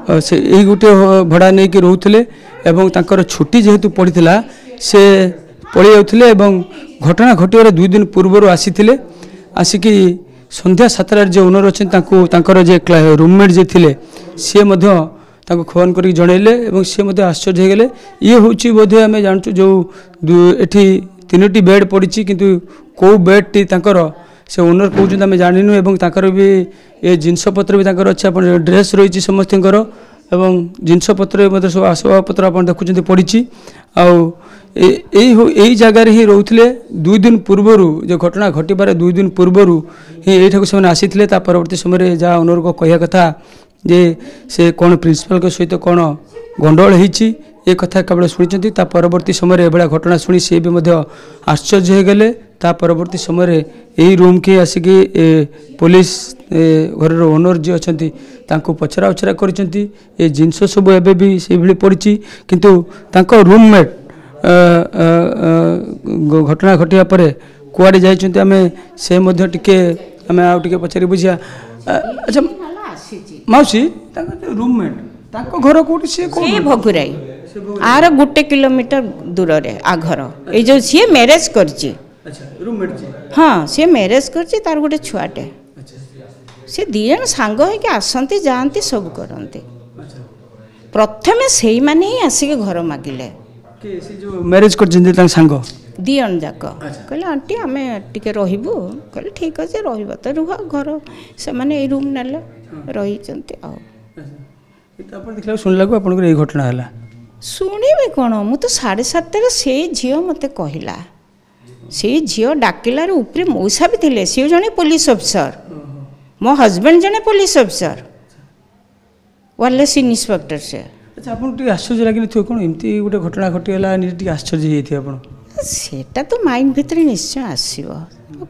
से यही गोटे भड़ा नहीं कि रोते एवं तांकर छुट्टी जेहेतु पड़ता से पलि जाते घटना घटार 2 दिन पूर्व आसी आसिकी संध्या 7टार जो ओनर अच्छे जे रूममेट जे थे सी फोन कर जनइले सी आश्चर्य हो गले ये हूँ बोधे आम जानूँ जो ये 3टी बेड पड़ी किंतु कौ बेड टी से ओनर कहते आम जानू और भी ये जिनपतर भी अच्छे आप ड्रेस रही समस्त जिनपतर सब आसबाबपत्र आप देखुं पड़ी आई जगार ही रोते 2 दिन पूर्व जो घटना घटबार 2 दिन पूर्व ही यही से आसी परवर्ती समय जहाँ ओनर को कह कथा जे से कौन प्रिंसिपल सहित कौन गंडगोल होती ये कथा केवल शुणी परवर्ती समय एभा घटना शुणी सी भी आश्चर्य हो गले परवर्ती समय यही रूम के आसिकी पुलिस घर ओनर जी अच्छा पचरा उचरा कर जिनस सब एवं भी से भाई पड़ी किंतु रूममेट घटना घटिया पर कुआड़े जाइए आम से आम आगे पचारि बुझा अच्छा मौसी रूममेट घर कौटी सी भगुराई आर 1 किलोमीटर दूर रे आ घर ये जो सी मैरेज करची हाँ सी मैरेज करची तार गोटे छुआटे सी 2 जन सांग होके आसती जाती सब करते प्रथमे से माने ही आसिक घर मागिले मैरेज कर सांग 2 जन जाक कहले आंटी आम टिके रहिबु कहले ठीक अच्छे रहिबा तो रुह घर से माने रूम नेले रही देखला सुनला को आपन ये घटना है शुणवे कौन मु तो 7:30 से झील मत कहला से झील डाकिलार उपरे मौसा भी थे सी जड़े पुलिस अफिसर मो हजबैंड जड़े पुलिस अफिसर वायरलेस इन्स्पेक्टर से अच्छा आपन आश्चर्य लगे कौन एमती गोटे घटना घटीगला आश्चर्य होता सेटा तो माइंड भितर निश्चय आसो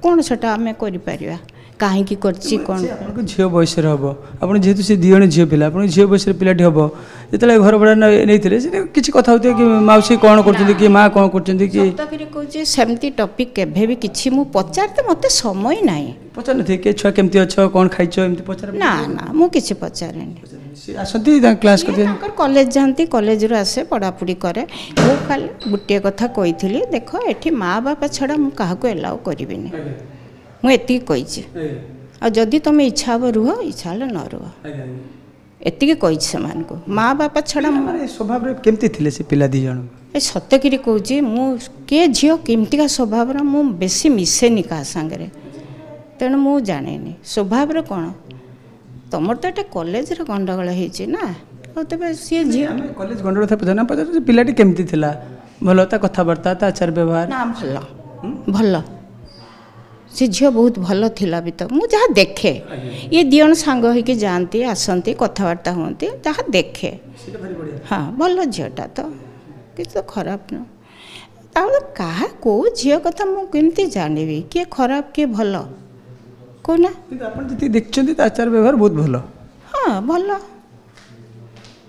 कौन सेटा आम कर कहीं कौन झील बयस हम आप जेहतु से 2 जन झील पिला आप झील बयस पिलाटी हम जो घर भड़ा नहीं किसी कथा होते कि मौसी कौन कर माँ कौन कर सेमती टॉपिक केभे भी किसी मु पचारते मत समय ना पचार थे कि छुआ केमती अच्छ कौन खाई पचार ना ना मु किसी पचारे आसती क्लास कॉलेज जाती कॉलेज रू आसे पढ़ापढ़ी करे मु खाली गोटे कथा कही देख ये माँ बापा छड़ा मु क्या एलाउ करी मुझे कही जदि तुम इच्छा हम रुह इच्छा न रुह एति कही से माँ बापा छड़ा स्वभाव केमती थे से पिला 2 जन ए सतकरी कहूँ मुझे झील केमतिका स्वभाव मु बेसी मिसेनी क्या सांगे तेणु मु जाने स्वभाव कौन तुम तो ये कॉलेज गंडगोल होना तब सी झील कॉलेज गंडगोल था पचार पचार पिलाटी केमती थिला भल कथबार्ता आचार व्यवहार ना भल भल से झील बहुत भल थिला भी तो मुझे जहाँ देखे ये 2 जन सांग होके जाती आसती कथबार्ता होती जहाँ देखे हाँ भल झीलटा तो कि तो खराब न क्या कौ झील कथा मुझे जानवी किए खराब किए भल कहना देखते आचार व्यवहार बहुत भल हाँ भल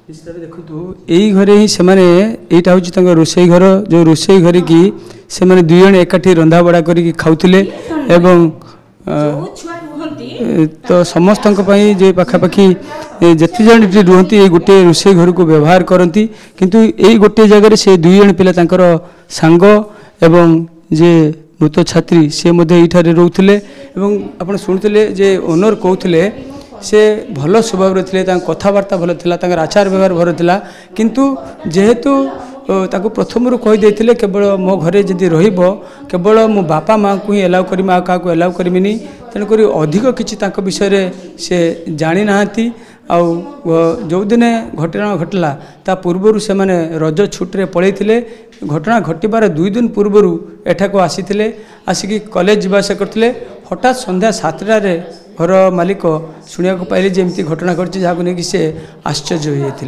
देखु यही घरे ही से यहाँ हूँ रोसई घर जो रोसई घर की से 2 जन एकाठी रंधा बड़ा करके खाऊले एवं तो समस्त जे पाखापाखी जिते जन रुहती ये गोटे रोसई घर को व्यवहार करती किंतु यही गोटे जगह से 2 जन पिला सांग एवं जे मृत छात्री से ये रोते आप शुणुते जे ओनर कहते से भल स्वभाव थे कथबार्ता भल था आचार व्यवहार भल था किंतु जेहेतु प्रथम कहीदे केवल मो घरे जदि केवल मो बापा माँ को ही एलाउ करी क्या एलाउ करमी तेणुक अधिक किसी विषय से जानी ना जो दिन घटना घटला ता पूर्वर से रज छुट्टी पलैते घटना घटबार 2 दिन पूर्व एठाक आसी आसिकी कॉलेज जावास करते हठात संध्या 7टार घर मालिक शुणा पाइले जमी घटना घटी जहाँ को लेकिन से आश्चर्य हो जाते।